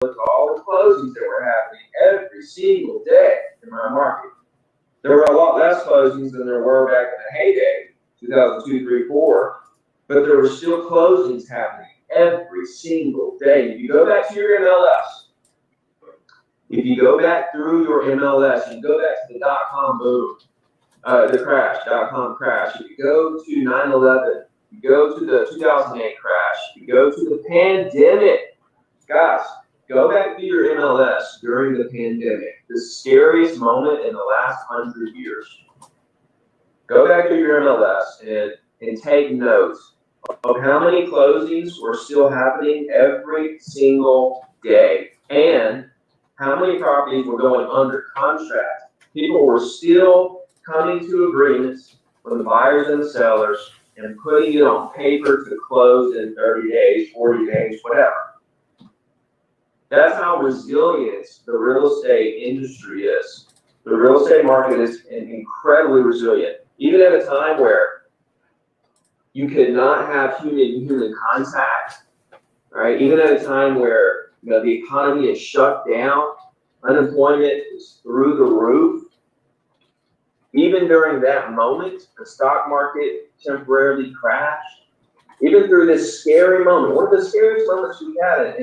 look at all the closings that were happening every single day in my market. There were a lot less closings than there were back in the heyday, 2002, 3, 4, but there were still closings happening every single day. If you go back to your MLS, if you go back through your MLS, you go back to the dot-com boom, the crash, dot-com crash, if you go to 9/11, you go to the 2008 crash, you go to the pandemic, guys, go back to your MLS during the pandemic, the scariest moment in the last 100 years. Go back to your MLS and take notes of how many closings were still happening every single day and how many properties were going under contract. People were still coming to agreements from the buyers and the sellers and putting it on paper to close in 30 days, 40 days, whatever. That's how resilient the real estate industry is. The real estate market is incredibly resilient. Even at a time where you could not have human contact, right? Even at a time where the economy is shut down, unemployment is through the roof. Even during that moment, the stock market temporarily crashed. Even through this scary moment, one of the scariest moments we've had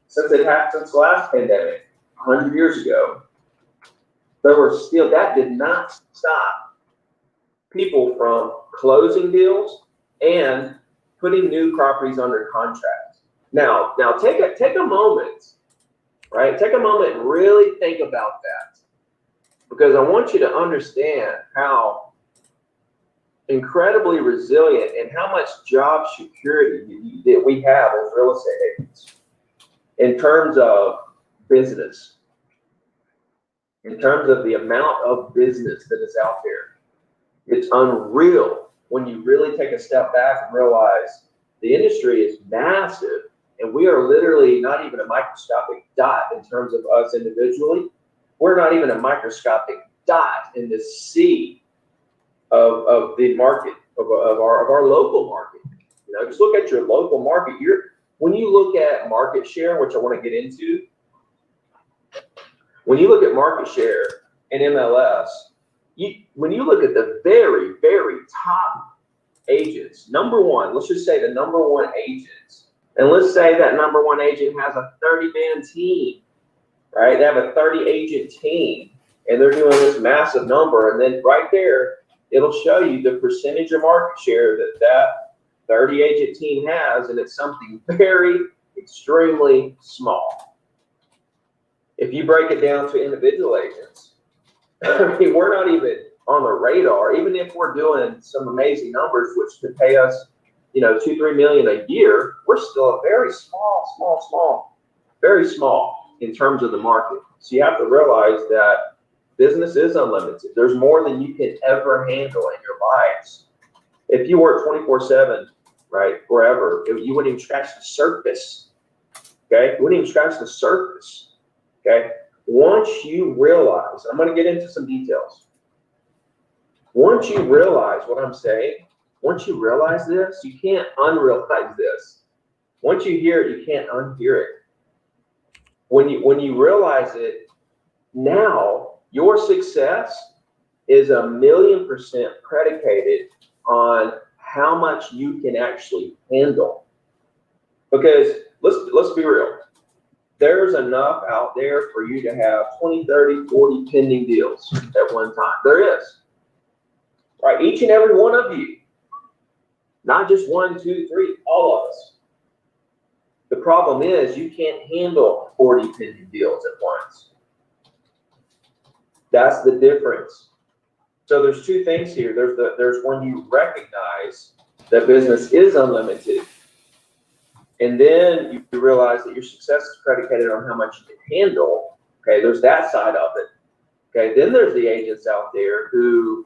since the last pandemic, 100 years ago, there were still, that did not stop people from closing deals and putting new properties under contract. Now take a moment, right? Take a moment and really think about that, because I want you to understand how incredibly resilient and how much job security that we have as real estate agents in terms of business, in terms of the amount of business that is out there. It's unreal when you really take a step back and realize the industry is massive, and we are literally not even a microscopic dot in terms of us individually. We're not even a microscopic dot in the sea of the market, of our local market. Just look at your local market. When you look at market share, which I want to get into, when you look at market share in MLS, when you look at the very, very top agents, number one, let's just say the number one agents, and let's say that number one agent has a 30-man team, right? They have a 30-agent team, and they're doing this massive number, and then right there, it'll show you the percentage of market share that 30-agent team has, and it's something very, extremely small. If you break it down to individual agents, I mean, we're not even on the radar. Even if we're doing some amazing numbers, which could pay us, $2-3 million a year, we're still a very small, very small in terms of the market. So you have to realize that business is unlimited. There's more than you can ever handle in your lives. If you work 24/7, right, forever, you wouldn't even scratch the surface. Okay, you wouldn't even scratch the surface. Okay. Once you realize, I'm going to get into some details. Once you realize what I'm saying, once you realize this, you can't unrealize this. Once you hear it, you can't unhear it. When you realize it, now your success is 1,000,000% predicated on how much you can actually handle. Because let's be real. There's enough out there for you to have 20, 30, 40 pending deals at one time. There is. Right? Each and every one of you. Not just 1, 2, 3, all of us. The problem is you can't handle 40 pending deals at once. That's the difference. So there's two things here. There's when you recognize that business is unlimited, and then you realize that your success is predicated on how much you can handle. Okay, there's that side of it. Okay, then there's the agents out there who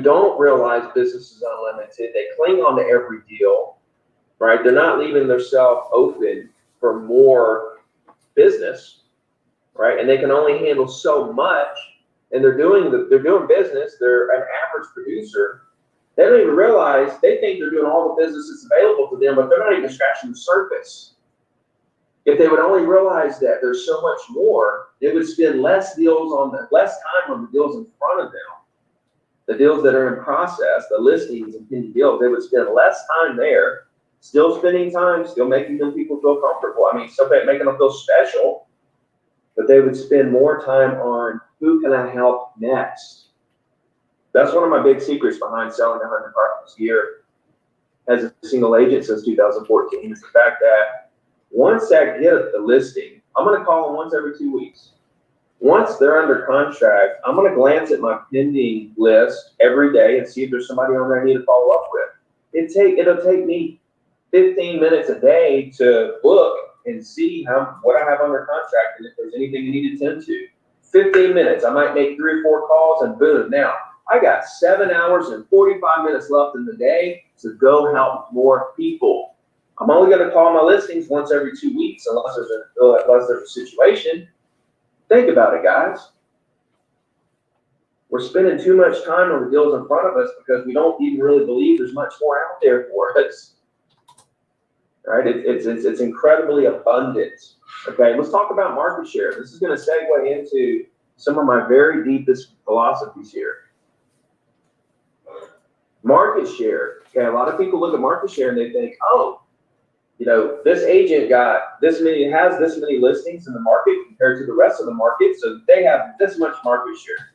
don't realize business is unlimited. They cling on to every deal, right? They're not leaving themselves open for more business, right? And they can only handle so much. And they're doing business. They're an average producer. They don't even realize, they think they're doing all the business that's available to them, but they're not even scratching the surface. If they would only realize that there's so much more, they would spend less time on the deals in front of them. The deals that are in process, the listings and pending deals, they would spend less time there, still spending time, still making them people feel comfortable. I mean, still making them feel special, but they would spend more time on who can I help next. That's one of my big secrets behind selling 100 properties a year as a single agent since 2014 is the fact that once I get the listing, I'm going to call them once every 2 weeks. Once they're under contract, I'm going to glance at my pending list every day and see if there's somebody on there I need to follow up with. It'll take me 15 minutes a day to look and see what I have under contract and if there's anything you need to tend to. 15 minutes, I might make 3 or 4 calls and boom. Now, I got 7 hours and 45 minutes left in the day to go help more people. I'm only going to call my listings once every 2 weeks unless there's a situation. Think about it, guys. We're spending too much time on the deals in front of us because we don't even really believe there's much more out there for us. Right? It's incredibly abundant. Okay, let's talk about market share. This is going to segue into some of my very deepest philosophies here. Market share. Okay, a lot of people look at market share and they think, oh, this agent has this many listings in the market compared to the rest of the market, so they have this much market share.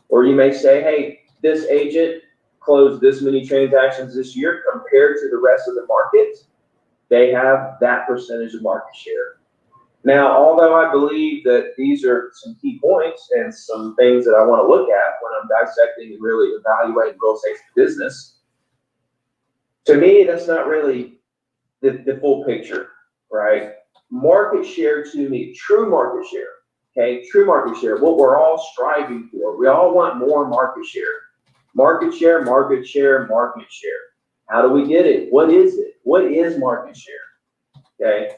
Or you may say, hey, this agent closed this many transactions this year compared to the rest of the market. They have that percentage of market share. Now, although I believe that these are some key points and some things that I want to look at when I'm dissecting and really evaluating real estate business, to me, that's not really the full picture, right? Market share to me, true market share, okay? True market share, what we're all striving for. We all want more market share. Market share, market share, market share. How do we get it? What is it? What is market share? Okay.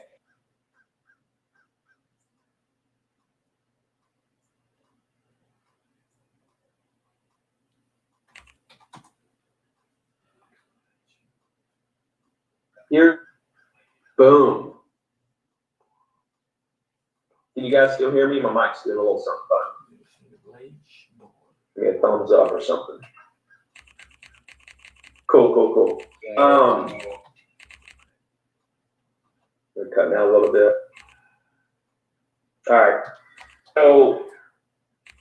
Here, boom. Can you guys still hear me? My mic's doing a little something. Give me a thumbs up or something. Cool. We're cutting out a little bit. All right. So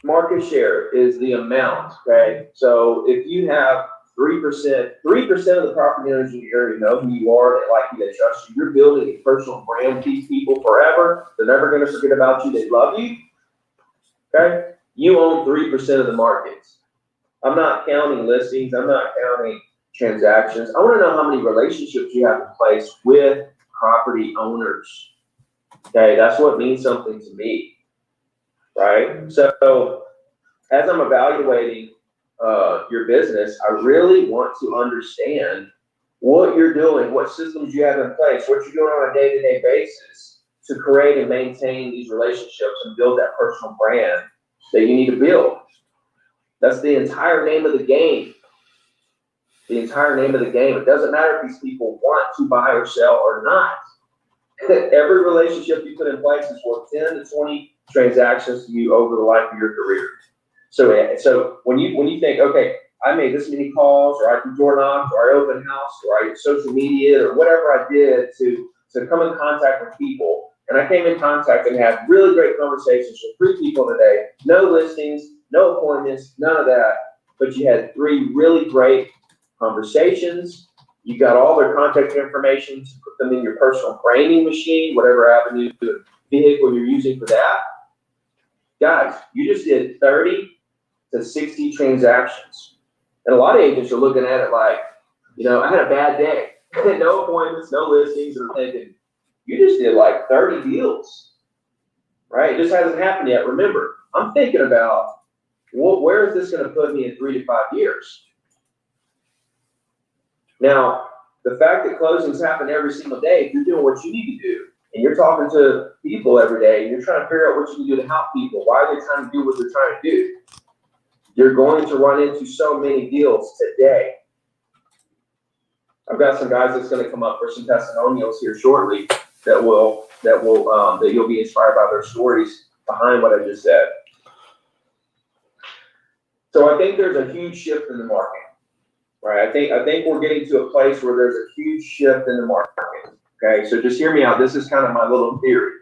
market share is the amount, okay? So if you have 3% of the property owners you already know who you are, they like you, they trust you, you're building a personal brand with these people forever. They're never going to forget about you. They love you. Okay? You own 3% of the market. I'm not counting listings. I'm not counting transactions. I want to know how many relationships you have in place with property owners. Okay? That's what means something to me. Right? So as I'm evaluating your business, I really want to understand what you're doing, what systems you have in place, what you're doing on a day-to-day basis to create and maintain these relationships and build that personal brand that you need to build. That's the entire name of the game. The entire name of the game. It doesn't matter if these people want to buy or sell or not. Every relationship you put in place is worth 10 to 20 transactions to you over the life of your career. So when you think, okay, I made this many calls, or I do door knocks, or I open house, or I did social media, or whatever I did to come in contact with people, and I came in contact and had really great conversations with 3 people today, no listings, no appointments, none of that, but you had 3 really great conversations. You got all their contact information to put them in your personal branding machine, whatever avenue, vehicle you're using for that. Guys, you just did 30 to 60 transactions. And a lot of agents are looking at it like, I had a bad day. No appointments, no listings. And I'm thinking, you just did like 30 deals, right? It just hasn't happened yet. Remember, I'm thinking about where is this going to put me in 3 to 5 years? Now, the fact that closings happen every single day, if you're doing what you need to do, and you're talking to people every day, and you're trying to figure out what you can do to help people, why are they trying to do what they're trying to do, you're going to run into so many deals today. I've got some guys that's going to come up for some testimonials here shortly that will that you'll be inspired by their stories behind what I just said. So I think there's a huge shift in the market, right? I think we're getting to a place where there's a huge shift in the market. Okay, so just hear me out. This is kind of my little theory.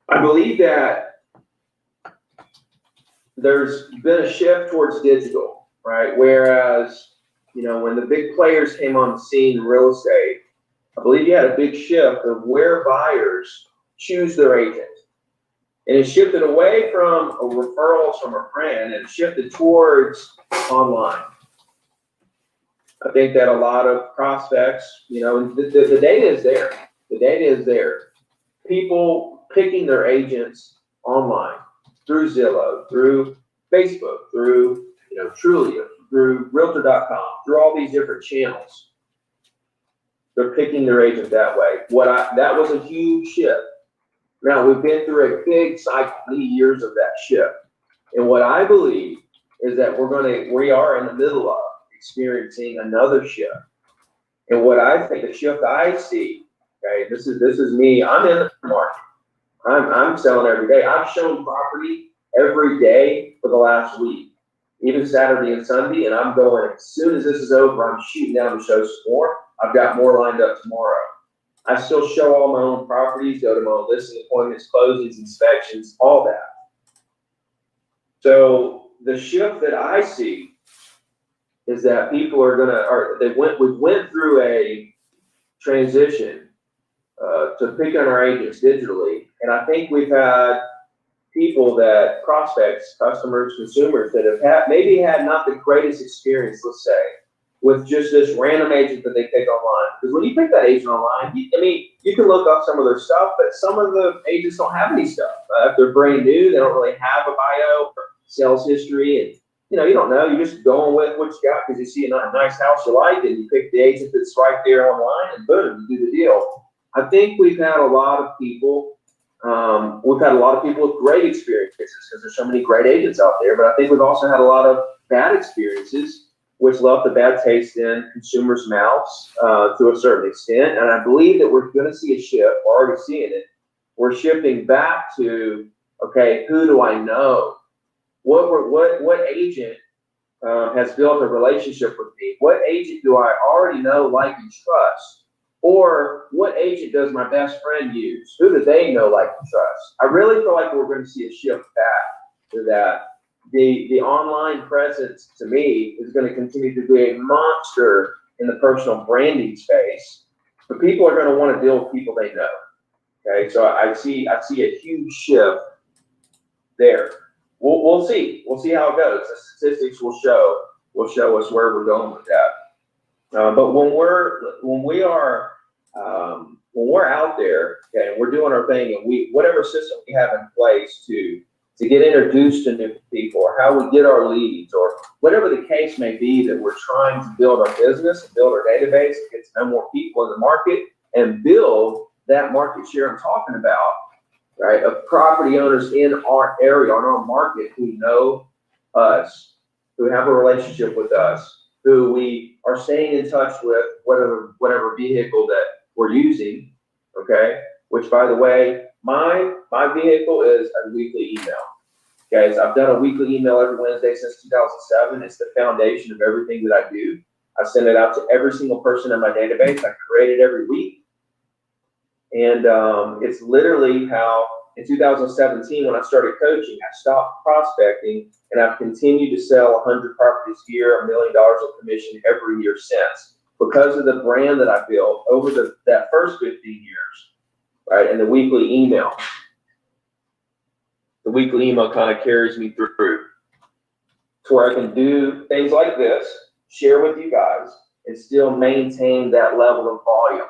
I believe that there's been a shift towards digital, right? Whereas, when the big players came on the scene in real estate, I believe you had a big shift of where buyers choose their agent. And it shifted away from referrals from a friend and shifted towards online. I think that a lot of prospects, the data is there. The data is there. People picking their agents online through Zillow, through Facebook, through Trulia, through Realtor.com, through all these different channels. They're picking their agent that way. That was a huge shift. Now we've been through a big cycle, many years of that shift. And what I believe is that we are in the middle of experiencing another shift. And what I think, the shift I see, okay, this is me. I'm in the market. I'm selling every day. I've shown property every day for the last week, even Saturday and Sunday. And I'm going, as soon as this is over, I'm shooting down to show some more. I've got more lined up tomorrow. I still show all my own properties, go to my own listing appointments, closings, inspections, all that. So the shift that I see is that people we went through a transition to pick on our agents digitally. And I think we've had people prospects, customers, consumers that have maybe had not the greatest experience, let's say, with just this random agent that they pick online. Because when you pick that agent online, you can look up some of their stuff, but some of the agents don't have any stuff. If they're brand new, they don't really have a bio or sales history, and you don't know. You're just going with what you got because you see a nice house you like, and you pick the agent that's right there online, and boom, you do the deal. I think we've had a lot of people. We've had a lot of people with great experiences because there's so many great agents out there. But I think we've also had a lot of bad experiences, which left a bad taste in consumers' mouths to a certain extent. And I believe that we're going to see a shift. We're already seeing it. We're shifting back to, okay, who do I know? What agent has built a relationship with me? What agent do I already know, like, and trust? Or what agent does my best friend use? Who do they know, like, and trust? I really feel like we're going to see a shift back to that. The online presence, to me, is going to continue to be a monster in the personal branding space. But people are going to want to deal with people they know. Okay, so I see a huge shift there. We'll see. We'll see how it goes. The statistics will show us where we're going with that. But when we're out there, okay, and we're doing our thing, and whatever system we have in place to get introduced to new people, or how we get our leads, or whatever the case may be, that we're trying to build our business and build our database, get to know more people in the market, and build that market share I'm talking about, right, of property owners in our area, in our market, who know us, who have a relationship with us, who we are staying in touch with, whatever vehicle that we're using, okay? Which, by the way, my vehicle is a weekly email. Guys, I've done a weekly email every Wednesday since 2007. It's the foundation of everything that I do. I send it out to every single person in my database. I create it every week. And it's literally how, in 2017, when I started coaching, I stopped prospecting, and I've continued to sell 100 properties a year, $1 million of commission every year since, because of the brand that I built over that first 15 years, right? And the weekly email. The weekly email kind of carries me through to where I can do things like this, share with you guys, and still maintain that level of volume.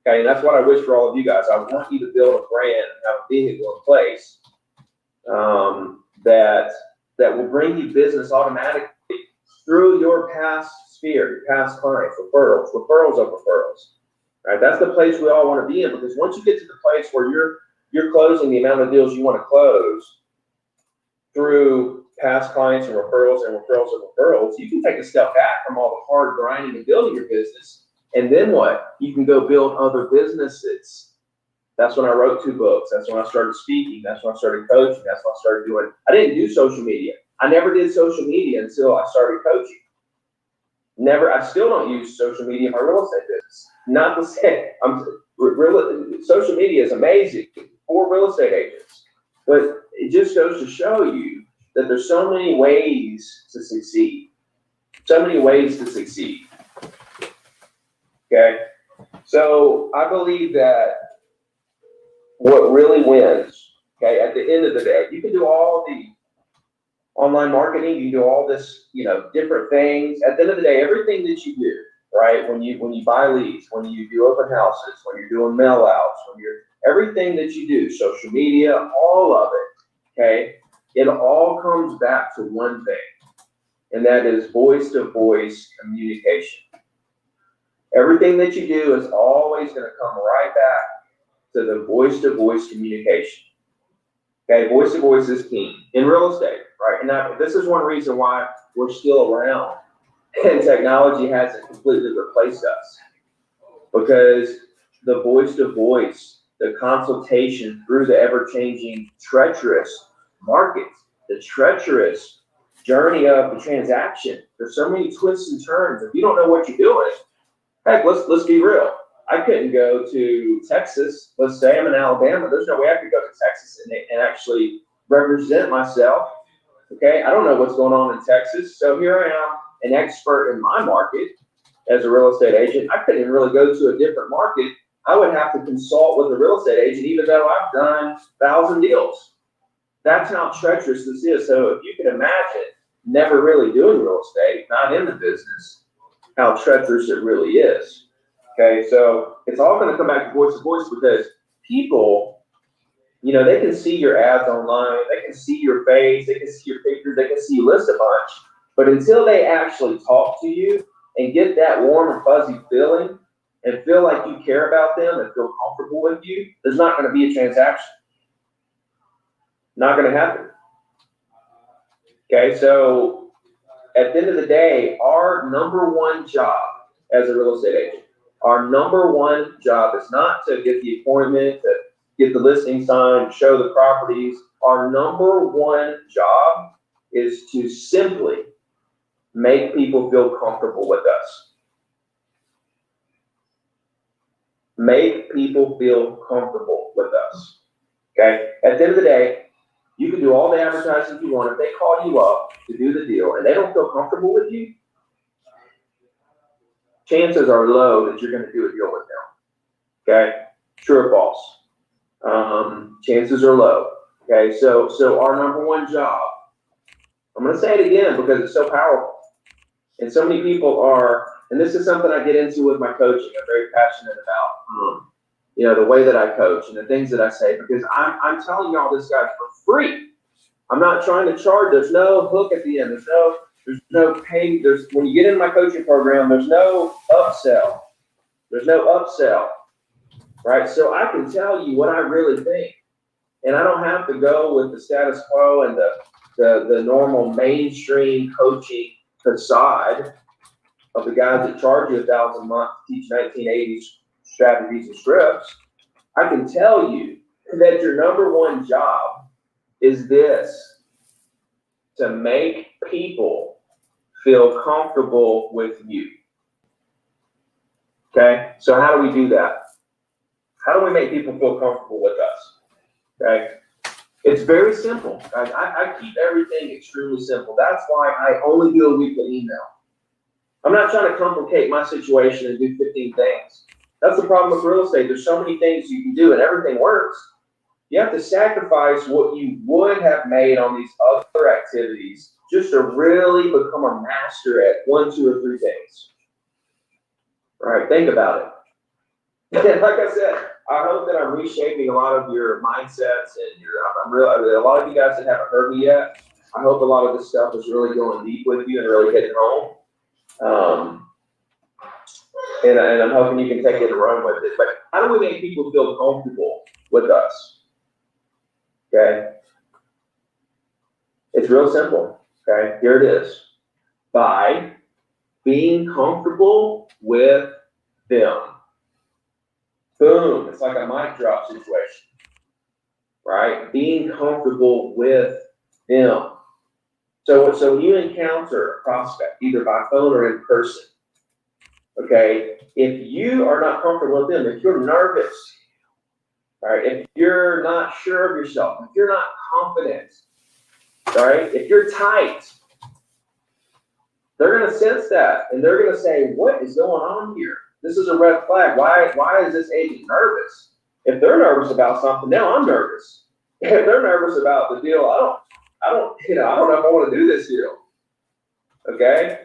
Okay, and that's what I wish for all of you guys. I want you to build a brand and have a vehicle in place that will bring you business automatically through your past sphere, your past clients, referrals of referrals. Right? That's the place we all want to be in, because once you get to the place where you're closing the amount of deals you want to close through past clients and referrals of referrals, you can take a step back from all the hard grinding and building your business. And then what? You can go build other businesses That's when I wrote 2 books. That's when I started speaking. That's when I started coaching. That's when I started doing, I didn't do social media. I never did social media until I started coaching. Never, I still don't use social media in my real estate business. Not to say, social media is amazing for real estate agents, but it just goes to show you that there's so many ways to succeed. So many ways to succeed. Okay? So I believe that what really wins, okay, at the end of the day, you can do all the online marketing, you do all this, different things. At the end of the day, everything that you do, right, when you buy leads, when you do open houses, when you're doing mail outs, everything that you do, social media, all of it, okay, it all comes back to one thing, and that is voice-to-voice communication. Everything that you do is always going to come right back to the voice-to-voice communication. Okay, voice-to-voice is key in real estate, right? And now, this is one reason why we're still around and technology hasn't completely replaced us. Because the voice-to-voice, the consultation through the ever-changing, treacherous market, the treacherous journey of the transaction. There's so many twists and turns. If you don't know what you're doing, heck, let's be real. I couldn't go to Texas. Let's say I'm in Alabama. There's no way I could go to Texas and actually represent myself. Okay, I don't know what's going on in Texas. So here I am, an expert in my market as a real estate agent. I couldn't even really go to a different market. I would have to consult with a real estate agent, even though I've done 1,000 deals. That's how treacherous this is. So if you can imagine never really doing real estate, not in the business, how treacherous it really is. Okay, so it's all going to come back to voice because people, they can see your ads online, they can see your face, they can see your pictures, they can see you list a bunch, but until they actually talk to you and get that warm and fuzzy feeling and feel like you care about them and feel comfortable with you, there's not going to be a transaction. Not going to happen. Okay, so at the end of the day, our number one job as a real estate agent, our number one job is not to get the appointment, to get the listing signed, show the properties. Our number one job is to simply make people feel comfortable with us. Make people feel comfortable with us. Okay? At the end of the day, you can do all the advertising you want. If they call you up to do the deal and they don't feel comfortable with you, chances are low that you're going to do a deal with them. Okay? True or false? Chances are low. Okay? So our number one job, I'm going to say it again because it's so powerful. And so many people are, and this is something I get into with my coaching. I'm very passionate about, the way that I coach and the things that I say, because I'm telling y'all this, guys, for free. I'm not trying to charge. There's no hook at the end. There's no pay. When you get into my coaching program, there's no upsell. There's no upsell, right? So I can tell you what I really think, and I don't have to go with the status quo and the normal mainstream coaching facade of the guys that charge you $1,000 a month to teach 1980s strategies and scripts. I can tell you that your number one job is this: to make people feel comfortable with you. Okay? So how do we do that? How do we make people feel comfortable with us? Okay? It's very simple, guys. I keep everything extremely simple. That's why I only do a weekly email. I'm not trying to complicate my situation and do 15 things. That's the problem with real estate. There's so many things you can do and everything works. You have to sacrifice what you would have made on these other activities just to really become a master at 1, 2, or 3 things. All right, think about it. And like I said, I hope that I'm reshaping a lot of your mindsets and a lot of you guys that haven't heard me yet. I hope a lot of this stuff is really going deep with you and really hitting home. And I'm hoping you can take it and run with it. But how do we make people feel comfortable with us? Okay. It's real simple. Okay. Here it is. By being comfortable with them. Boom, it's like a mic drop situation, right? Being comfortable with them. So when you encounter a prospect, either by phone or in person, okay, if you are not comfortable with them, if you're nervous, all right, if you're not sure of yourself, if you're not confident, all right, if you're tight, they're going to sense that and they're going to say, what is going on here? This is a red flag. Why is this agent nervous? If they're nervous about something, now I'm nervous. If they're nervous about the deal, I don't know if I want to do this deal. Okay?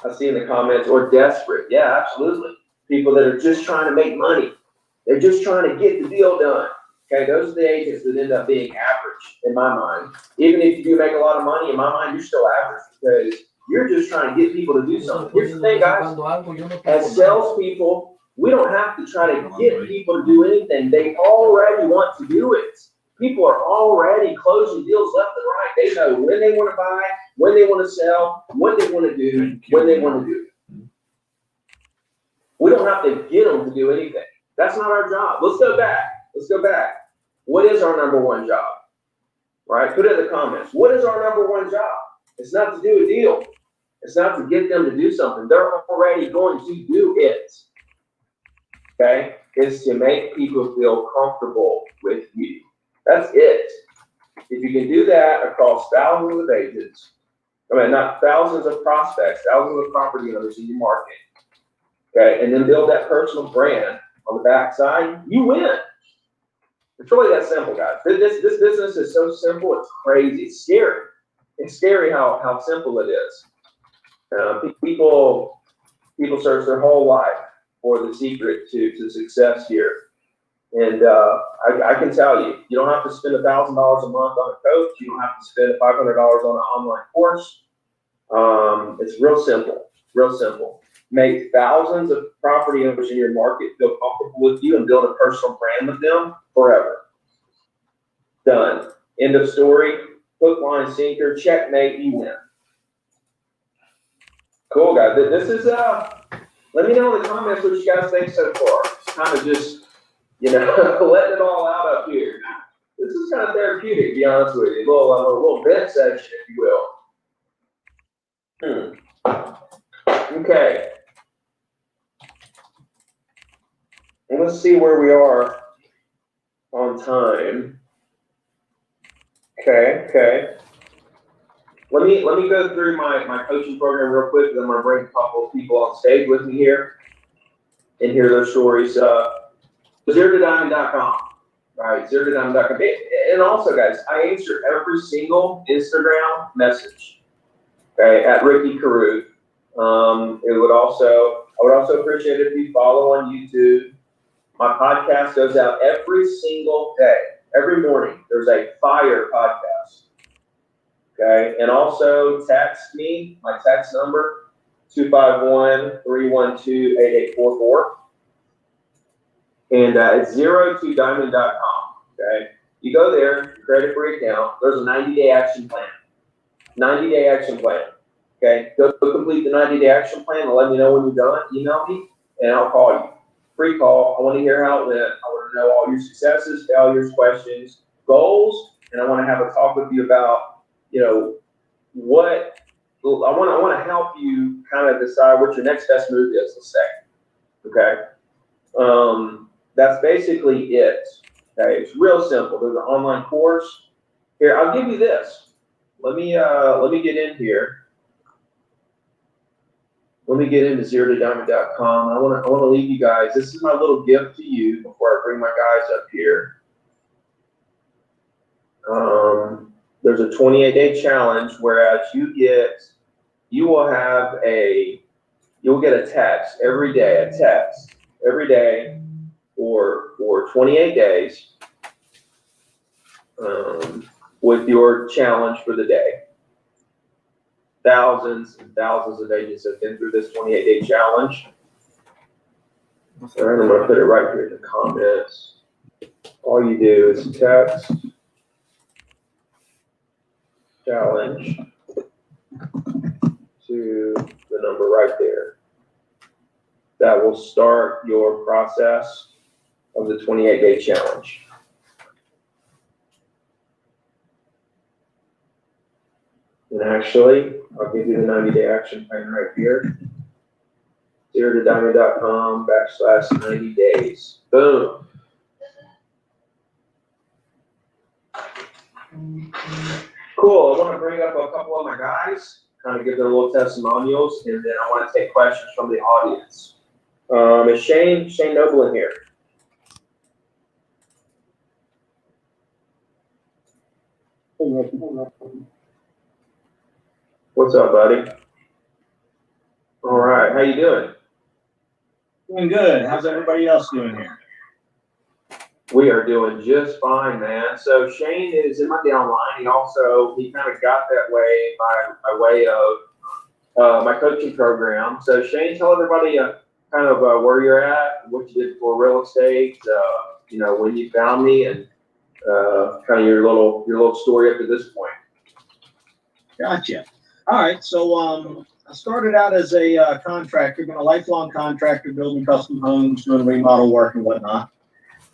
I see in the comments, or desperate. Yeah, absolutely. People that are just trying to make money. They're just trying to get the deal done. Okay, those are the agents that end up being average in my mind. Even if you do make a lot of money, in my mind, you're still average because you're just trying to get people to do something. Here's the thing, guys. As salespeople, we don't have to try to get people to do anything. They already want to do it. People are already closing deals left and right. They know when they want to buy, when they want to sell, what they want to do, when they want to do it. We don't have to get them to do anything. That's not our job. Let's go back. What is our number one job? Right? Put it in the comments. What is our number one job? It's not to do a deal. It's not to get them to do something. They're already going to do it. Okay? It's to make people feel comfortable with you. That's it. If you can do that across thousands of agents, not thousands of prospects, thousands of property owners in your market, okay, and then build that personal brand on the backside, you win. It's really that simple, guys. This business is so simple, it's crazy, it's scary. It's scary how simple it is. People search their whole life for the secret to success here. And I can tell you, you don't have to spend $1,000 a month on a coach. You don't have to spend $500 on an online course. It's real simple. Make thousands of property owners in your market feel comfortable with you and build a personal brand with them forever. Done. End of story. Hook, line, sinker, checkmate, you win. Cool, guys. This is, let me know in the comments what you guys think so far. Kind of just, letting it all out up here. This is kind of therapeutic, to be honest with you. A little vent section, if you will. Okay. And let's see where we are on time. Okay. Let me go through my coaching program real quick, and I'm gonna bring a couple of people on stage with me here and hear their stories. ZeroToDiamond.com. Right, ZeroToDiamond.com. And also, guys, I answer every single Instagram message. Okay, at Ricky Carruth. I would also appreciate it if you follow on YouTube. My podcast goes out every single day. Every morning, there's a fire podcast. Okay, and also text me, my text number, 251-312-8844. And it's ZeroToDiamond.com. Okay, you go there, you create a free account. There's a 90-day action plan. 90-day action plan. Okay, go complete the 90-day action plan and let me know when you're done. Email me, and I'll call you. Free call. I want to hear how it went. I want to know all your successes, failures, questions, goals, and I want to have a talk with you about, what I want to help you kind of decide what your next best move is. Let's say, okay. That's basically it. Okay, it's real simple. There's an online course. Here, I'll give you this. Let me get in here. Let me get into ZeroToDiamond.com. I want to leave you guys. This is my little gift to you before I bring my guys up here. There's a 28-day challenge, whereas you'll get a text every day for 28 days with your challenge for the day. Thousands and thousands of agents have been through this 28-day challenge. All right, I'm going to put it right here in the comments. All you do is text challenge to the number right there. That will start your process of the 28-day challenge. And actually, I'll give you the 90-day action plan right here. ZeroToDiamond.com/90 days. Boom. Cool. I want to bring up a couple of my guys, kind of give them little testimonials, and then I want to take questions from the audience. Is Shane Noble in here? What's up, buddy? All right. How you doing? Doing good. How's everybody else doing here? We are doing just fine, man. So Shane is in my downline. He kind of got that way by way of my coaching program. So Shane, tell everybody kind of where you're at, what you did for real estate, when you found me, and kind of your little story up to this point. Gotcha. All right. So I started out as a contractor, been a lifelong contractor, building custom homes, doing remodel work and whatnot.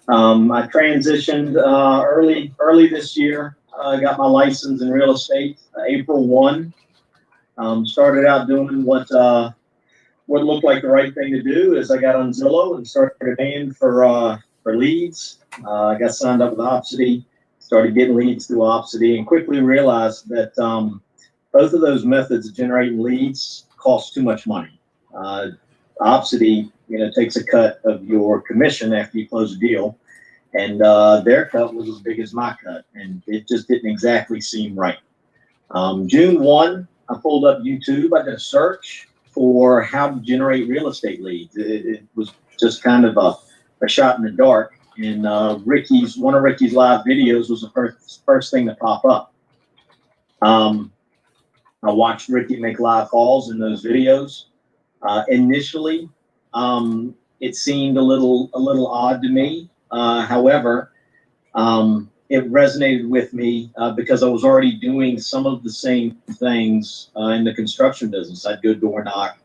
I transitioned early this year. I got my license in real estate April 1. Started out doing what looked like the right thing to do is I got on Zillow and started paying for leads. I got signed up with Opcity, started getting leads through Opcity, and quickly realized that both of those methods of generating leads cost too much money. Opcity, takes a cut of your commission after you close a deal, and their cut was as big as my cut, and it just didn't exactly seem right. June 1, I pulled up YouTube. I did a search for how to generate real estate leads. It was just kind of a shot in the dark, and one of Ricky's live videos was the first thing to pop up. I watched Ricky make live calls in those videos. Initially, it seemed a little odd to me. However, it resonated with me because I was already doing some of the same things in the construction business. I'd go door knock,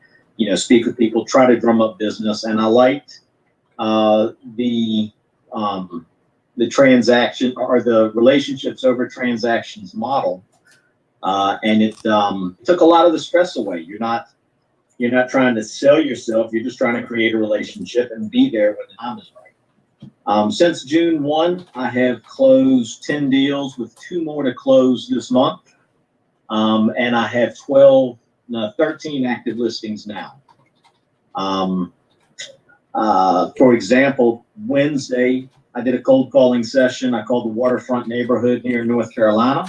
speak with people, try to drum up business, and I liked the transaction or the relationships over transactions model. And it took a lot of the stress away. You're not trying to sell yourself. You're just trying to create a relationship and be there when the time is right. Since June 1, I have closed 10 deals with 2 more to close this month. And I have 13 active listings now. For example, Wednesday, I did a cold calling session. I called the waterfront neighborhood here in North Carolina.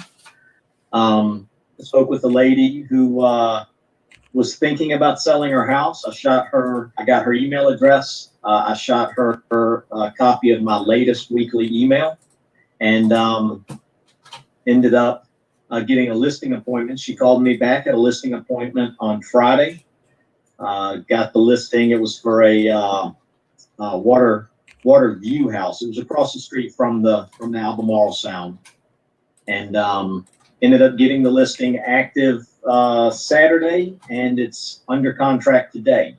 I spoke with a lady who was thinking about selling her house. I got her email address. I shot her a copy of my latest weekly email, and ended up getting a listing appointment. She called me back at a listing appointment on Friday. Got the listing. It was for a water view house. It was across the street from the Albemarle Sound, and ended up getting the listing active Saturday, and it's under contract today.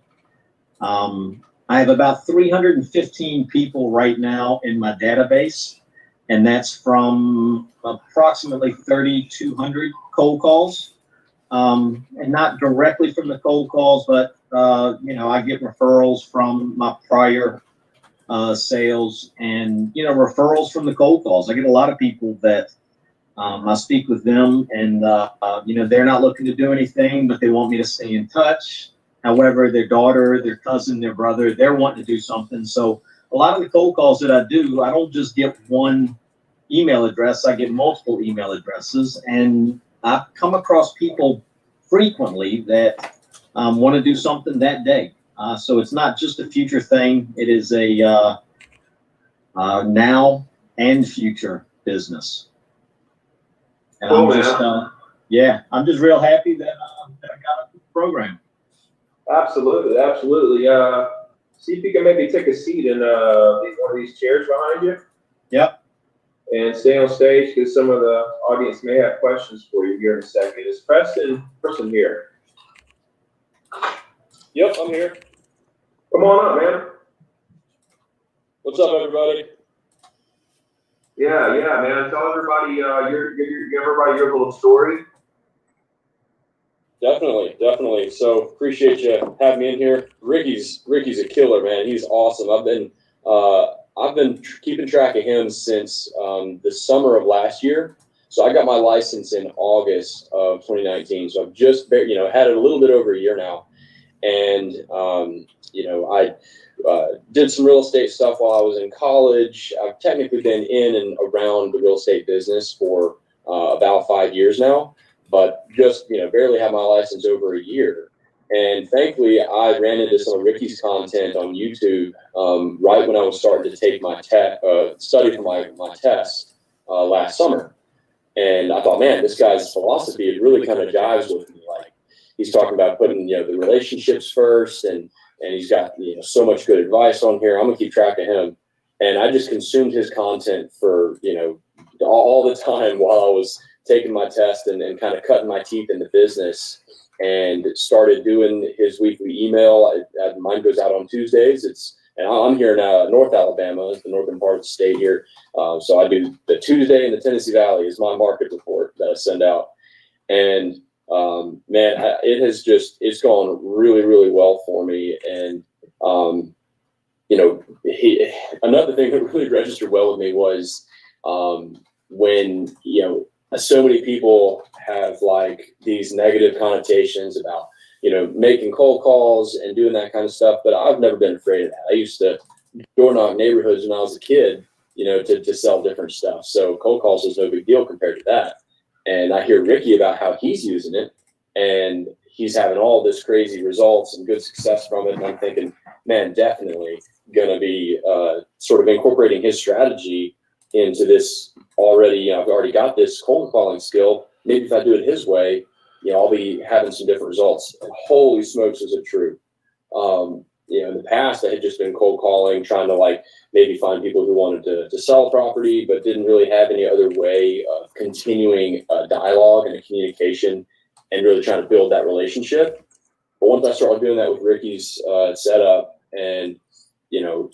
I have about 315 people right now in my database, and that's from approximately 3,200 cold calls. And not directly from the cold calls, but I get referrals from my prior sales, and referrals from the cold calls. I get a lot of people that I speak with them, and they're not looking to do anything, but they want me to stay in touch. However, their daughter, their cousin, their brother, they're wanting to do something. So a lot of the cold calls that I do, I don't just get one email address. I get multiple email addresses, and I've come across people frequently that want to do something that day. So it's not just a future thing. It is a now and future business. And cool, I'm just real happy that I got a program. Absolutely. See if you can maybe take a seat in one of these chairs behind you. Yep. And stay on stage because some of the audience may have questions for you here in a second. Is Preston here? Yep, I'm here. Come on up, man. What's up, everybody? Yeah, man. Tell everybody everybody your little story. Definitely. So appreciate you having me in here. Ricky's a killer, man. He's awesome. I've been keeping track of him since the summer of last year. So I got my license in August of 2019. So I've just had it a little bit over a year now, and I did some real estate stuff while I was in college. I've technically been in and around the real estate business for about 5 years now, but just barely had my license over a year. And thankfully, I ran into some of Ricky's content on YouTube right when I was starting to take my study for my test last summer. And I thought, man, this guy's philosophy, it really kind of jives with me. Like, he's talking about putting the relationships first, and he's got so much good advice on here. I'm gonna keep track of him, and I just consumed his content for all the time while I was taking my test and kind of cutting my teeth in the business, and started doing his weekly email. Mine goes out on Tuesdays. And I'm here in North Alabama, the northern part of the state here. So I do the Tuesday in the Tennessee Valley is my market report that I send out. And man, it's gone really, really well for me. And another thing that really registered well with me was when so many people have like these negative connotations about making cold calls and doing that kind of stuff, but I've never been afraid of that. I used to door knock neighborhoods when I was a kid, to sell different stuff. So cold calls was no big deal compared to that. And I hear Ricky about how he's using it, and he's having all this crazy results and good success from it. And I'm thinking, man, definitely gonna be sort of incorporating his strategy into this already. I've already got this cold calling skill. Maybe if I do it his way, I'll be having some different results. And holy smokes, is it true? In the past, I had just been cold calling, trying to maybe find people who wanted to sell property, but didn't really have any other way of continuing a dialogue and a communication and really trying to build that relationship. But once I started doing that with Ricky's setup and,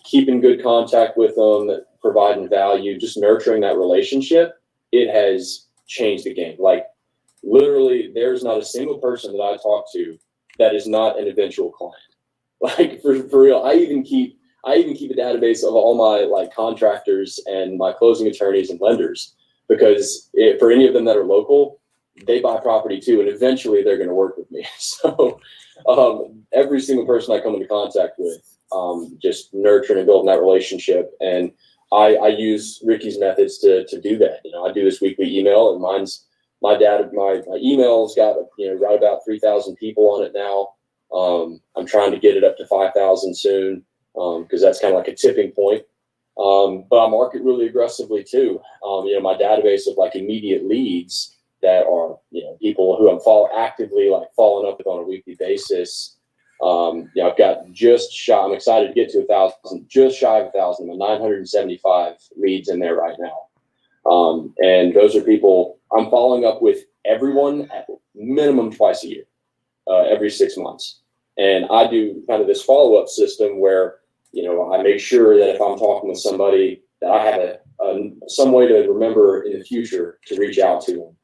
keeping good contact with them, providing value, just nurturing that relationship, it has changed the game. Literally, there's not a single person that I talk to that is not an eventual client. For real, I even keep a database of all my contractors and my closing attorneys and lenders, because for any of them that are local, they buy property too, and eventually they're going to work with me. So every single person I come into contact with, just nurturing and building that relationship. And I use Ricky's methods to do that. I do this weekly email, and my email's got right about 3,000 people on it now. I'm trying to get it up to 5,000 soon, because that's kind of like a tipping point. But I market really aggressively too. My database of immediate leads that are people who I'm actively following up with on a weekly basis. I've got I'm excited to get to 1,000, just shy of 1,000, 975 leads in there right now. And those are people I'm following up with, everyone at minimum twice a year, every 6 months. And I do kind of this follow-up system where, I make sure that if I'm talking with somebody, that I have some way to remember in the future to reach out to them.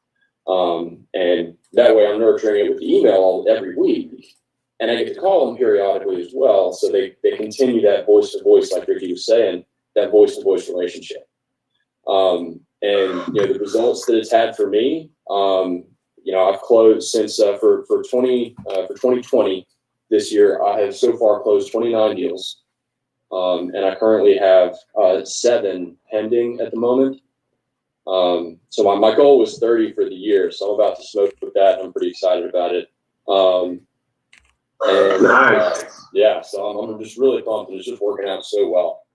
And that way I'm nurturing it with email every week. And I get to call them periodically as well. So they continue that voice-to-voice, like Ricky was saying, that voice-to-voice relationship. And the results that it's had for me, I've closed since for 2020 this year, I have so far closed 29 deals, and I currently have 7 pending at the moment. So my goal was 30 for the year, so I'm about to smoke with that. I'm pretty excited about it. And Nice. yeah, so I'm just really pumped. It's just working out so well.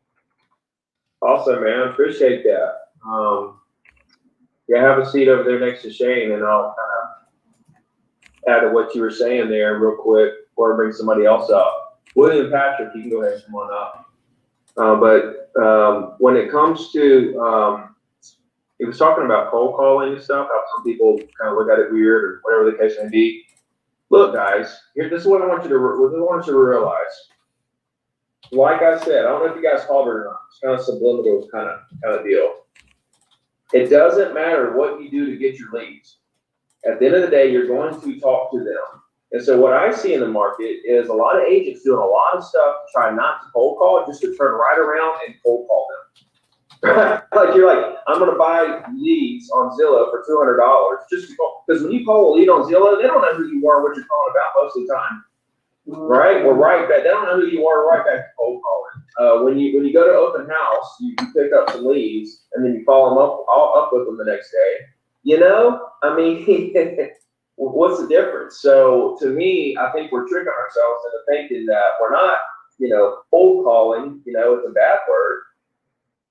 Awesome, man. Appreciate that. Have a seat over there next to Shane, and I'll kind of add to what you were saying there real quick before I bring somebody else up. William Patrick, you can go ahead and come on up. But when it comes to, he was talking about cold calling and stuff, how some people kind of look at it weird or whatever the case may be. Look, guys, this is what I want you to realize. like I said, I don't know if you guys called it or not. It's kind of subliminal kind of deal. It doesn't matter what you do to get your leads. At the end of the day, you're going to talk to them. And so what I see in the market is a lot of agents doing a lot of stuff to try not to cold call, just to turn right around and cold call them. Like you're like, I'm going to buy leads on Zillow for $200 just to call. Because when you call a lead on Zillow, they don't know who you are, what you're calling about most of the time. Right? Well, right back. They don't know who you are right back to cold calling. When you go to open house, you pick up some leads and then you follow them up with them the next day. You know, I mean, what's the difference? So to me, I think we're tricking ourselves into thinking that we're not, cold calling. It's a bad word.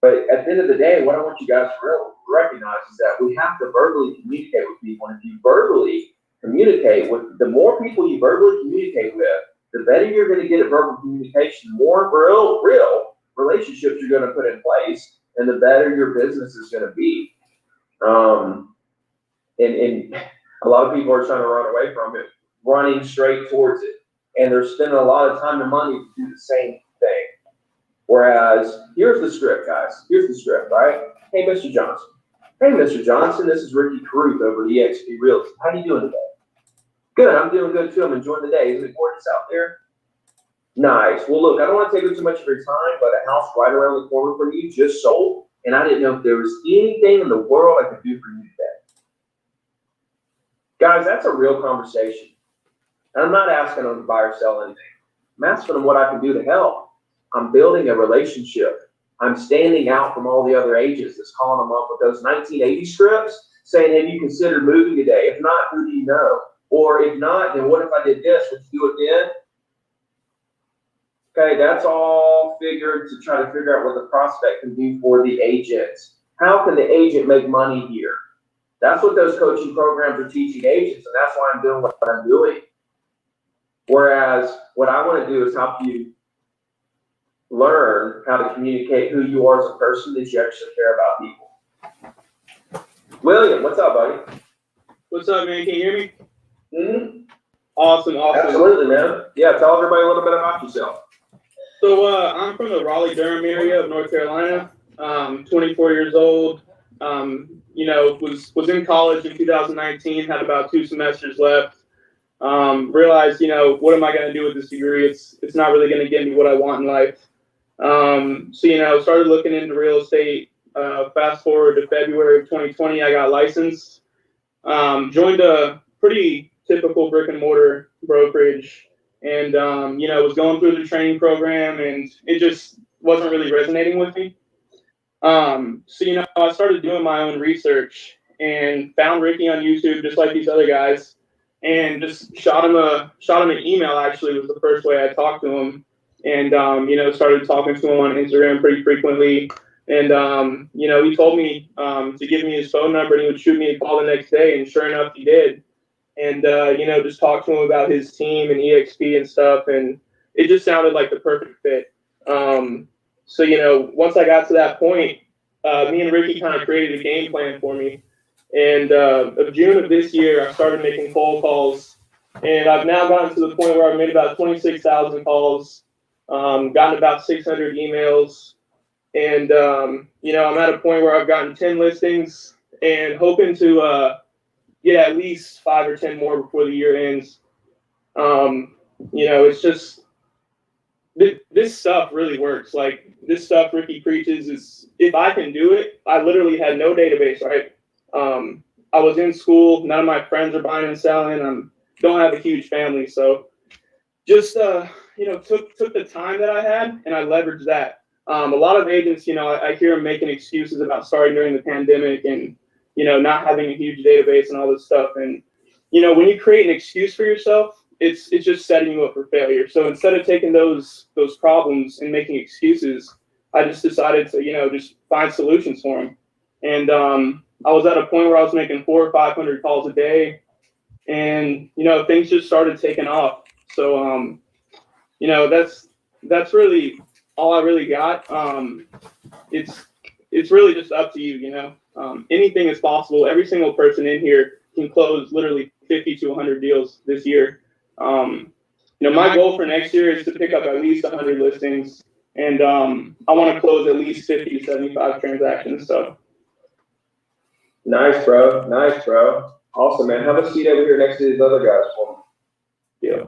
But at the end of the day, what I want you guys to recognize is that we have to verbally communicate with people. And if you verbally communicate with, the more people you verbally communicate with, the better you're going to get at verbal communication, the more real relationships you're going to put in place, and the better your business is going to be. And a lot of people are trying to run away from it, running straight towards it. And they're spending a lot of time and money to do the same thing. Whereas, here's the script, guys. Here's the script, right? Hey, Mr. Johnson. Hey, Mr. Johnson, this is Ricky Carruth over at eXp Realty. How you doing today? Good, I'm doing good too. I'm enjoying the day. Is it gorgeous out there? Nice. Well, look, I don't want to take up too much of your time, but a house right around the corner from you just sold, and I didn't know if there was anything in the world I could do for you today. Guys, that's a real conversation. And I'm not asking them to buy or sell anything. I'm asking them what I can do to help. I'm building a relationship. I'm standing out from all the other agents that's calling them up with those 1980 scripts saying, have you considered moving today? If not, who do you know? Or if not, then what if I did this? Would you do it then? Okay, that's all figured to try to figure out what the prospect can do for the agent. How can the agent make money here? That's what those coaching programs are teaching agents, and that's why I'm doing what I'm doing. Whereas what I want to do is help you learn how to communicate who you are as a person, that you actually care about people. William, what's up, buddy? What's up, man? Can you hear me? Mm-hmm. Awesome. Absolutely, man. Yeah, tell everybody a little bit about yourself. So I'm from the Raleigh-Durham area of North Carolina. 24 years old. Was in college in 2019. Had about 2 semesters left. Realized, what am I going to do with this degree? It's not really going to get me what I want in life. Started looking into real estate. Fast forward to February of 2020, I got licensed. Joined a pretty typical brick and mortar brokerage, and was going through the training program, and it just wasn't really resonating with me. I started doing my own research and found Ricky on YouTube, just like these other guys, and just shot him an email. Actually, was the first way I talked to him, and started talking to him on Instagram pretty frequently. And he told me to give me his phone number, and he would shoot me a call the next day, and sure enough, he did. And just talked to him about his team and EXP and stuff, and it just sounded like the perfect fit. Once I got to that point, me and Ricky kind of created a game plan for me. And of June of this year, I started making cold calls, and I've now gotten to the point where I've made about 26,000 calls, gotten about 600 emails, and I'm at a point where I've gotten 10 listings and hoping to get at least 5 or 10 more before the year ends. It's just this stuff really works. Like, this stuff Ricky preaches is, if I can do it, I literally had no database, right? I was in school, none of my friends are buying and selling. Don't have a huge family, so just took the time that I had and I leveraged that. A lot of agents, I hear them making excuses about starting during the pandemic and not having a huge database and all this stuff. And when you create an excuse for yourself, it's just setting you up for failure. So instead of taking those problems and making excuses, I just decided to just find solutions for them. And I was at a point where I was making 400 or 500 calls a day, and things just started taking off. So that's really all I really got. It's really just up to you. Anything is possible. Every single person in here can close literally 50 to 100 deals this year. my goal for next year is to pick up at least 100 listings, and I want to close at least 50 to 75 transactions. So. Nice, bro. Nice, bro. Awesome, man. Have a seat over here next to these other guys for me. Yeah.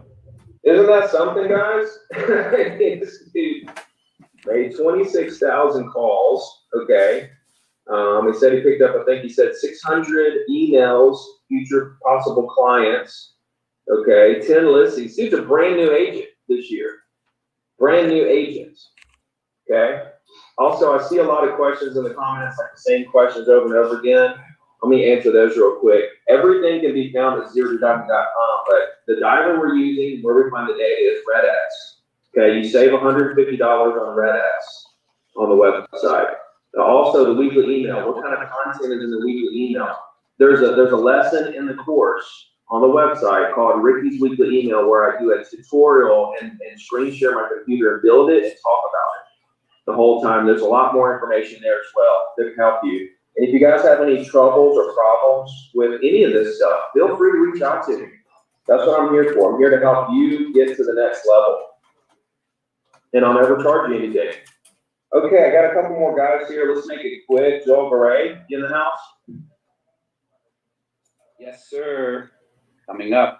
Isn't that something, guys? This dude made 26,000 calls. Okay. He said he picked up, I think he said 600 emails, future possible clients. Okay. 10 listings. Dude's a brand new agent this year. Brand new agents. Okay. Also, I see a lot of questions in the comments, like the same questions over and over again. Let me answer those real quick. Everything can be found at zerodiving.com, but the diver we're using, where we find the data, is RedX. Okay, you save $150 on RedX on the website. Also, the weekly email. What kind of content is in the weekly email? There's a lesson in the course on the website called Ricky's Weekly Email, where I do a tutorial and screen share my computer and build it and talk about it the whole time. There's a lot more information there as well that can help you. And if you guys have any troubles or problems with any of this stuff, feel free to reach out to me. That's what I'm here for. I'm here to help you get to the next level. And I'll never charge you anything. Okay, I got a couple more guys here. Let's make it quick. Joel Garay, you in the house? Yes, sir. Coming up.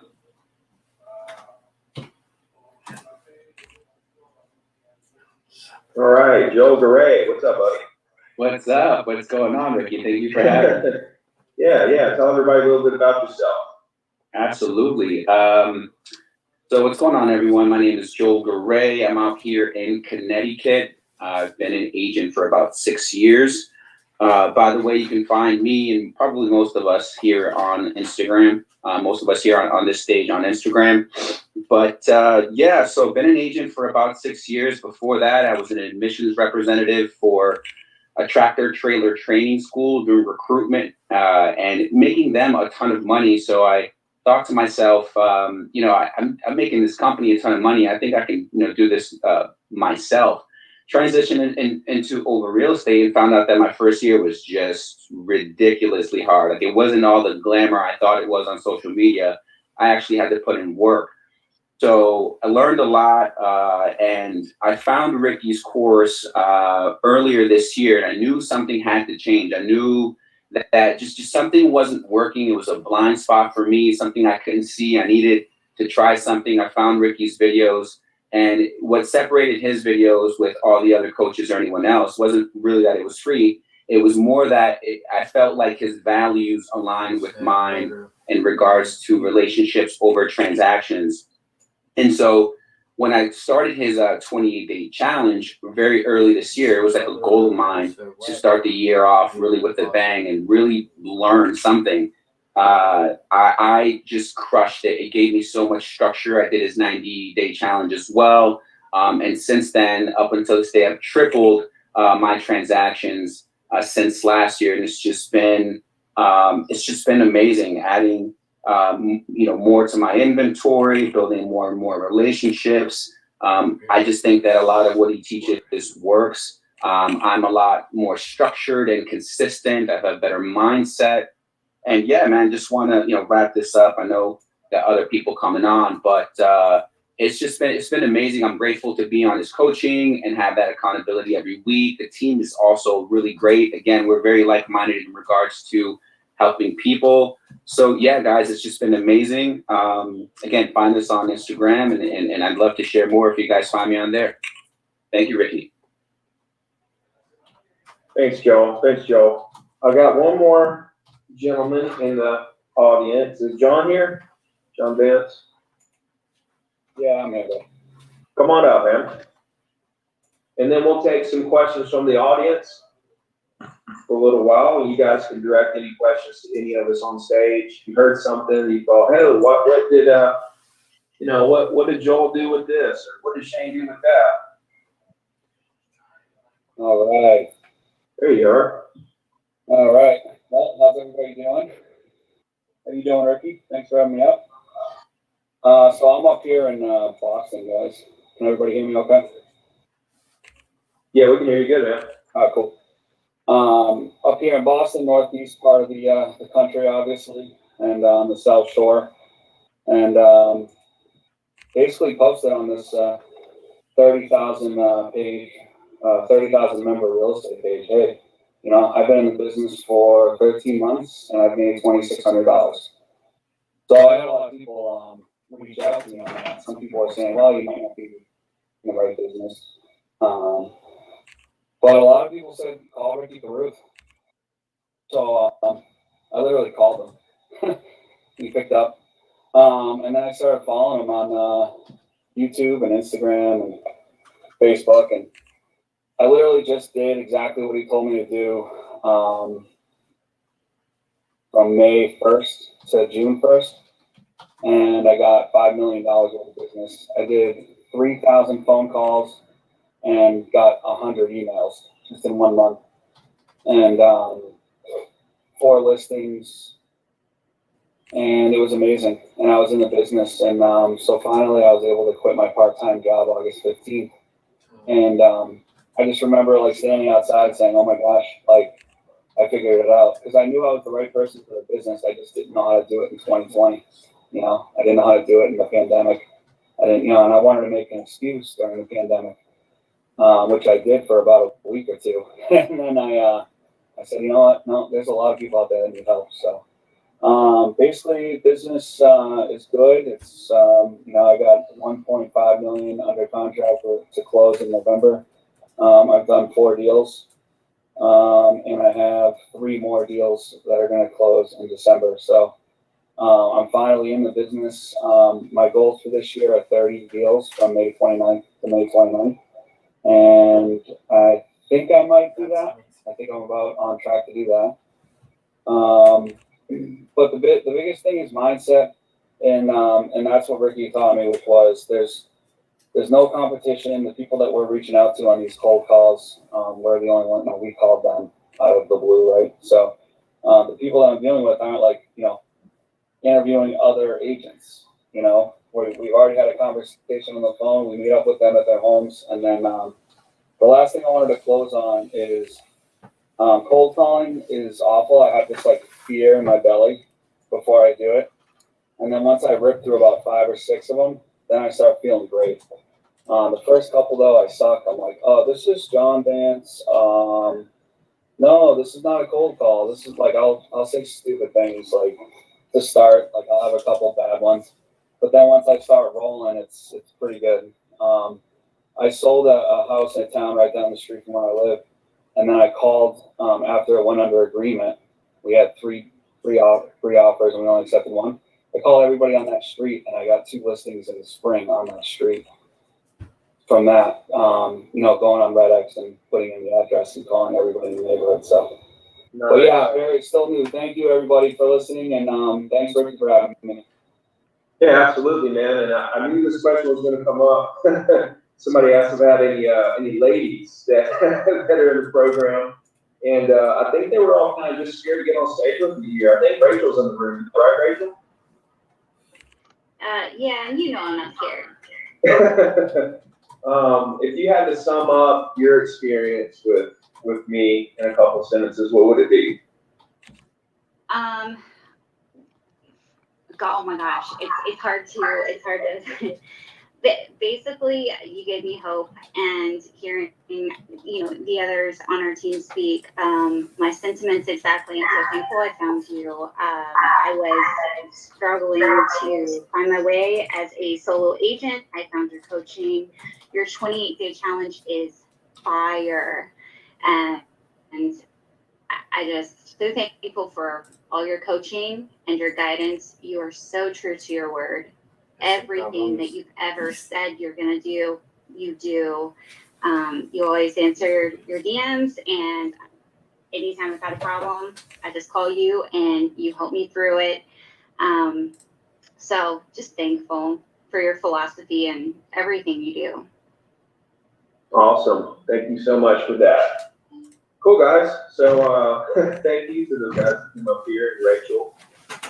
All right, Joel Garay. What's up, buddy? What's up? What's going on, Ricky? Thank you for having me. Yeah. Tell everybody a little bit about yourself. Absolutely. So what's going on, everyone? My name is Joel Garay. I'm out here in Connecticut. I've been an agent for about 6 years. By the way, you can find me and probably most of us here on Instagram. Most of us here on this stage on Instagram. But yeah, so been an agent for about 6 years. Before that, I was an admissions representative for a tractor trailer training school, doing recruitment and making them a ton of money. So I thought to myself, I'm making this company a ton of money. I think I can, do this myself. Transitioned into over real estate and found out that my first year was just ridiculously hard. Like, it wasn't all the glamour I thought it was on social media. I actually had to put in work. So I learned a lot, and I found Ricky's course earlier this year, and I knew something had to change. I knew that just something wasn't working. It was a blind spot for me, something I couldn't see. I needed to try something. I found Ricky's videos, and what separated his videos with all the other coaches or anyone else wasn't really that it was free. It was more that I felt like his values aligned with mine in regards to relationships over transactions. And so when I started his 28-day challenge very early this year, it was like a goal of mine to start the year off really with a bang and really learn something. I just crushed it. It gave me so much structure. I did his 90-day challenge as well. And since then, up until this day, I've tripled my transactions since last year. And it's just been amazing, adding more to my inventory, building more and more relationships. I just think that a lot of what he teaches works. I'm a lot more structured and consistent. I have a better mindset. And yeah, man, just want to, wrap this up. I know that other people coming on, but it's been amazing. I'm grateful to be on his coaching and have that accountability every week. The team is also really great. Again, we're very like-minded in regards to helping people. So yeah, guys, it's just been amazing. Again, find us on Instagram, and I'd love to share more if you guys find me on there. Thank you, Ricky. Thanks, Joel. I got one more gentleman in the audience. Is John here? John Vance? Yeah, I'm here. Come on up, man. And then we'll take some questions from the audience for a little while. You guys can direct any questions to any of us on stage. You heard something, you thought, hey, what did Joel do with this? Or what did Shane do with that? All right. There you are. All right. Well, how's everybody doing? How you doing, Ricky? Thanks for having me up. So I'm up here in Boston, guys. Can everybody hear me okay? Yeah, we can hear you good, man. All right, cool. Up here in Boston, northeast part of the country, obviously, and on the South Shore. And basically posted on this 30,000 page, 30,000 member real estate page. Hey, you know, I've been in the business for 13 months and I've made $2,600. So I had a lot of people reach out to me on that. Some people are saying, well, you might not be in the right business. But a lot of people said, call Ricky Carruth. So I literally called him. He picked up. And then I started following him on YouTube and Instagram and Facebook. And I literally just did exactly what he told me to do from May 1st to June 1st. And I got $5 million worth of business. I did 3,000 phone calls and got 100 emails just in 1 month. And 4 listings. And it was amazing. And I was in the business. And so finally I was able to quit my part-time job August 15th. And I just remember like standing outside saying, oh my gosh, like I figured it out. Because I knew I was the right person for the business. I just didn't know how to do it in 2020. You know, I didn't know how to do it in the pandemic. I didn't, you know, and I wanted to make an excuse during the pandemic, which I did for about a week or two. And then I said, you know what? No, there's a lot of people out there that need help. So basically, business is good. It's you know, I got 1.5 million under contract to close in November. I've done 4 deals, and I have 3 more deals that are going to close in December. So I'm finally in the business. My goals for this year are 30 deals from May 29th to May 29th, and I think I might do that. I think I'm about on track to do that. But the biggest thing is mindset, and that's what Ricky taught me, which was there's no competition. The people that we're reaching out to on these cold calls, we're the only one that we called them out of the blue, right? So the people that I'm dealing with aren't like, you know, interviewing other agents. You know, we've already had a conversation on the phone. We meet up with them at their homes, and then the last thing I wanted to close on is cold calling is awful. I have this like fear in my belly before I do it. And then once I rip through about 5 or 6 of them, then I start feeling great. The first couple though, I suck. I'm like, oh, this is John Vance. No, this is not a cold call. This is like, I'll say stupid things like to start, like I'll have a couple bad ones. But then once I start rolling, it's pretty good. I sold a house in a town right down the street from where I live. And then I called after it went under agreement. We had three offers and we only accepted 1. I called everybody on that street and I got 2 listings in the spring on that street. From that, you know, going on RedX and putting in the address and calling everybody in the neighborhood. So, but yeah, very still new. Thank you everybody for listening, and thanks Ricky for having me. Yeah, absolutely, man. And I knew this question was going to come up. Somebody asked about any ladies that are in the program, and I think they were all kind of just scared to get on stage with me here. I think Rachel's in the room, right, Rachel? Yeah, and you know I'm not scared. If you had to sum up your experience with me in a couple sentences, what would it be? Oh my gosh, it's hard to basically you gave me hope, and hearing, you know, the others on our team speak, my sentiments exactly, and so thankful I found you. I was struggling to find my way as a solo agent. I found your coaching. Your 28-day challenge is fire, and I just so thankful for all your coaching and your guidance. You are so true to your word. Everything that you've ever said you're going to do, you do. You always answer your DMs, and anytime I've had a problem, I just call you and you help me through it. So just thankful for your philosophy and everything you do. Awesome. Thank you so much for that. Cool, guys. So thank you to the guys that came up here and Rachel.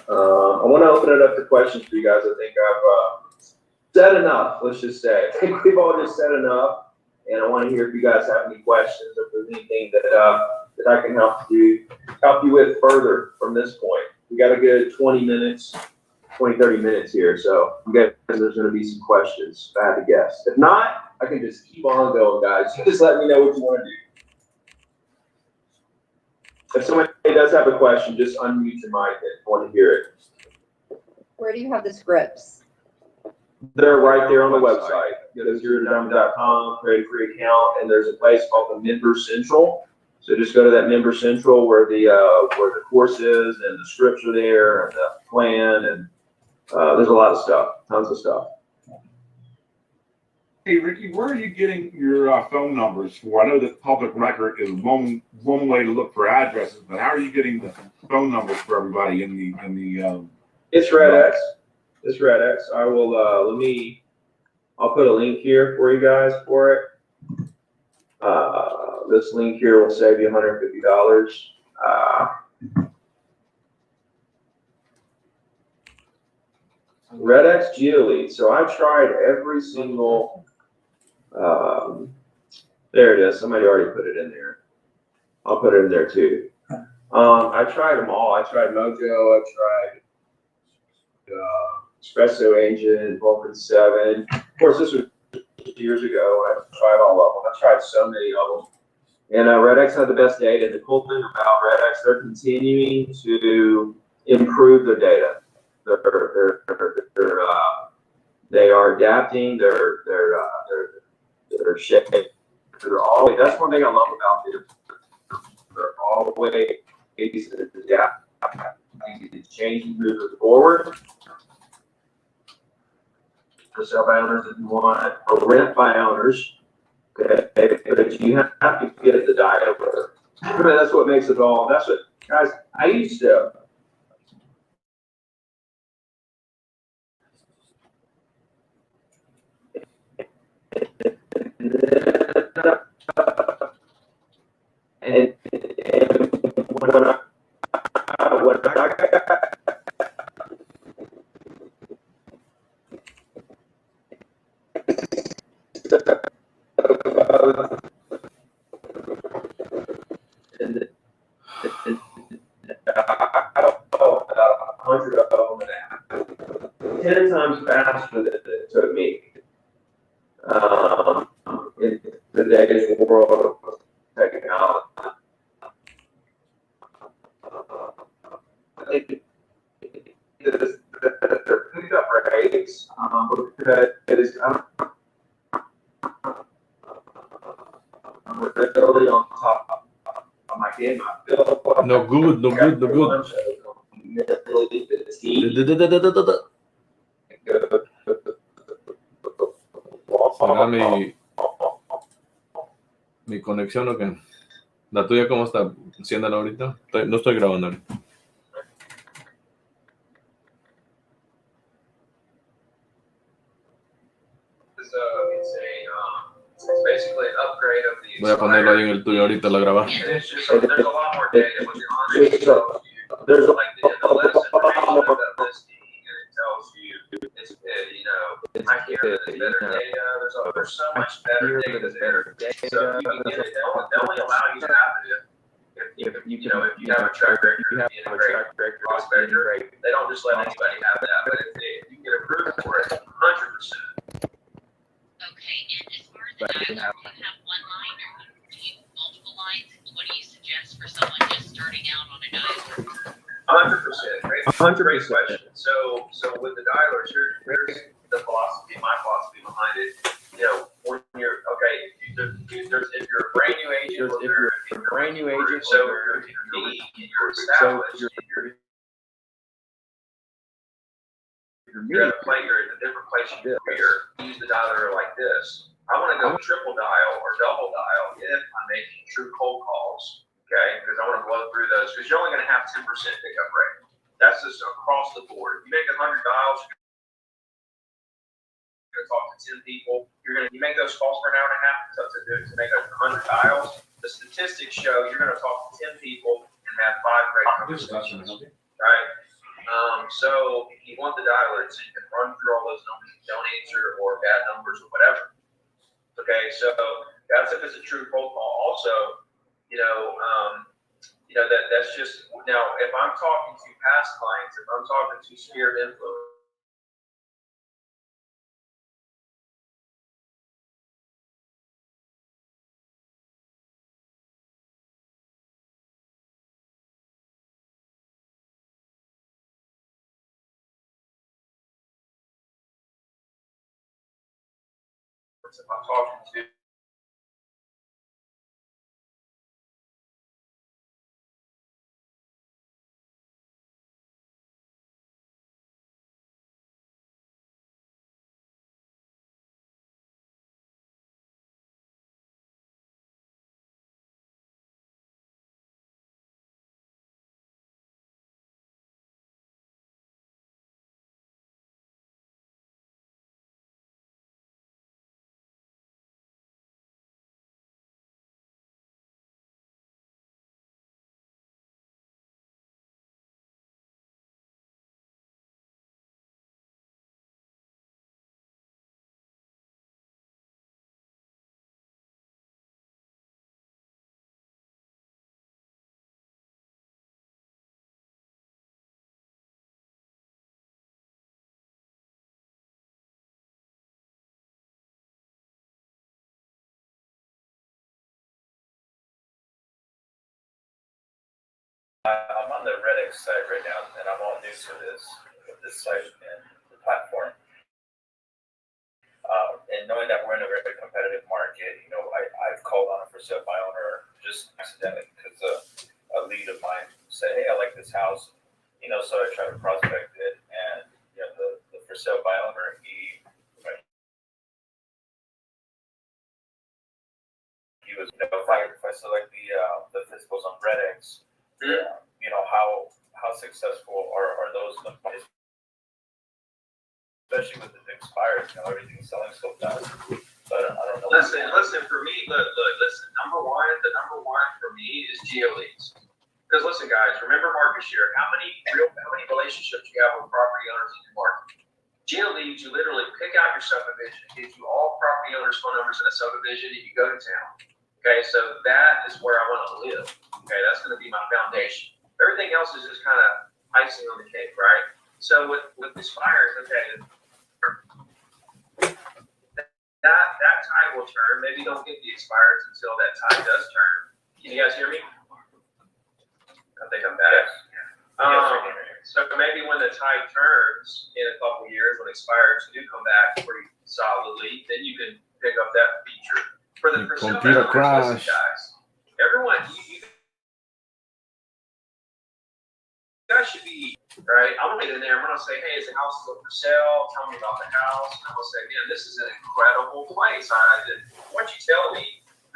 I want to open it up to questions for you guys. I think I've said enough, let's just say. I think we've all just said enough, and I want to hear if you guys have any questions, or if there's anything that I can help you with further from this point. We got a good 20 minutes 20, 30 minutes here. So I'm guessing there's going to be some questions if I had to guess. If not, I can just keep on going, guys. Just let me know what you want to do. If somebody does have a question, just unmute your mic if you want to hear it. Where do you have the scripts? They're right there on the website. Go to ZeroToDiamond.com, create a free account, and there's a place called the Member Central. So just go to that Member Central where the course is, and the scripts are there, and the plan, and there's a lot of stuff, tons of stuff. Hey, Ricky, where are you getting your phone numbers for? I know that public record is one way to look for addresses, but how are you getting the phone numbers for everybody in the? It's RedX. It's RedX. I will, I'll put a link here for you guys for it. This link here will save you $150. RedX GeoLead. So I tried every single, there it is. Somebody already put it in there. I'll put it in there too. I tried them all. I tried Mojo. I tried Espresso Engine, Vulcan 7. Of course, this was years ago. I tried all of them. I tried so many of them. And RedX had the best data. And the cool thing about RedX, they're continuing to improve their data. They are adapting. They're shifting. They're always. That's one thing I love about them. They're always adapting, changing, moving forward. For sell by owners if you want, or rent by owners. Okay, but you have to get the diet with it. That's what makes it all. That's what, guys. I used to. And when I and about 100 of them an hour, 10 times faster than it took me. In today's world of technology, their pickup rates, because I'm really on top of my game. I feel like No good, no good, no good. ¿Será mi conexión o qué? ¿La tuya cómo está? Enciéndala ahorita. No estoy grabando ahorita. Voy a ponerlo ahí en el tuyo ahorita, la grabar. There's so much better data there. So you can get it. They only allow you to have it if you have a track record, being a great prospector. They don't just let anybody have that. But if you get approved for it, 100%. Okay, and as far as the dialogue, do you have one line or do you have multiple lines? What do you suggest for someone just starting out on a dialer? 100%. Great question. So with the dialers, here's the philosophy, my philosophy behind it. When you're if you're a brand new agent, so you're unique and you're established, you're at a different place in your career. Use the dialer like this. I want to go triple dial or double dial if I'm making true cold calls. Okay, because I want to blow through those because you're only going to have 10% pickup rate. That's just across the board. If you make 100 dials, you're going to talk to 10 people. You make those calls for an hour and a half to make 100 dials. The statistics show you're going to talk to 10 people and have 5 great conversations. Right? So if you want the dialer, so you can run through all those numbers you don't answer or bad numbers or whatever. Okay, so that's if it's a true cold call. Also, that's just now. If I'm talking to past clients, if I'm talking to sphere of influence. influence. If I'm talking to I'm on the Redx side right now, and I'm all new to this site and the platform. And knowing that we're in a very competitive market, I've called on a for sale by owner just accidentally because a lead of mine said, "Hey, I like this house," so I try to prospect it, and the for sale by owner, he was, if I select the physicals on Redx, how successful are those companies? Especially with the expires, everything's selling so fast. So I don't know. listen, for me, look, listen, the number one for me is geo leads. Because listen, guys, remember market share. How many relationships you have with property owners in your market? Geo leads, you literally pick out your subdivision, it gives you all property owners' phone numbers in a subdivision, and you go to town. Okay, so that is where I want to live. Okay, that's going to be my foundation. Everything else is just kind of icing on the cake, right? So with expires, okay, that tide will turn. Maybe don't get the expires until that tide does turn. Can you guys hear me? I think I'm back. So maybe when the tide turns in a couple of years, when expires do come back pretty solidly, then you can pick up that feature. For the Computer crash. Guys, everyone, you guys should be right. I'm gonna get in there. I'm gonna say, hey, is the house still for sale? Tell me about the house. And I'm gonna say, man, this is an incredible place. Once you tell me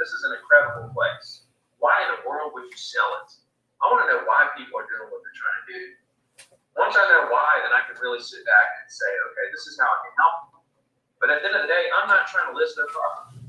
this is an incredible place, why in the world would you sell it? I want to know why people are doing what they're trying to do. Once I know why, then I can really sit back and say, okay, this is how I can help them. But at the end of the day, I'm not trying to list their property.